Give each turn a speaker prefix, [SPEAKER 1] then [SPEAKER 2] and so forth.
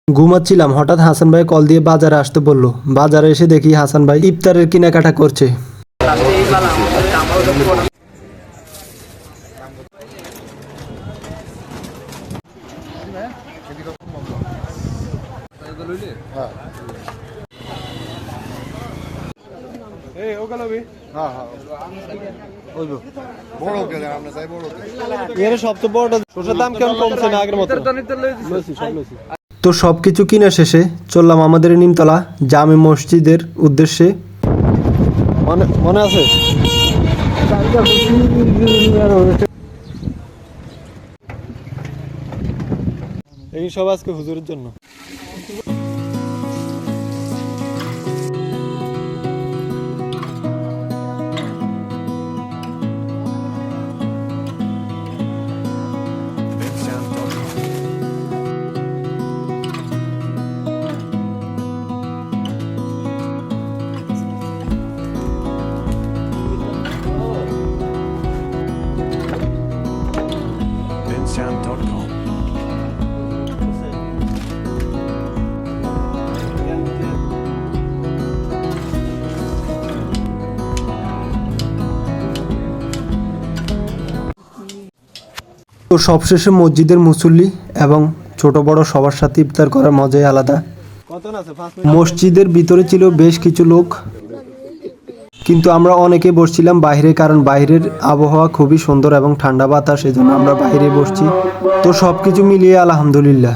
[SPEAKER 1] ঘুমাচ্ছিলাম, হঠাৎ হাসান ভাই কল দিয়ে বাজারে আসতে বললো। বাজারে এসে দেখি হাসান ভাই ইফতারের কেনাকাটা করছে। তো সবকিছু কিনা শেষে চললাম আমাদের নিমতলা জামে মসজিদের উদ্দেশ্যে। মনে আছে এই সব আজকে হুজুরের জন্য।
[SPEAKER 2] Bensound.com.
[SPEAKER 1] তো সবশেষে মসজিদের মুসল্লি এবং ছোট বড় সবার সাথে ইফতার করার মজাই আলাদা। মসজিদের ভিতরে ছিল বেশ কিছু লোক, কিন্তু আমরা অনেকে বসছিলাম বাইরে, কারণ বাইরের আবহাওয়া খুবই সুন্দর এবং ঠান্ডা বাতাস, এই জন্য আমরা বাইরে বসছি। তো সবকিছু মিলিয়ে আলহামদুলিল্লাহ।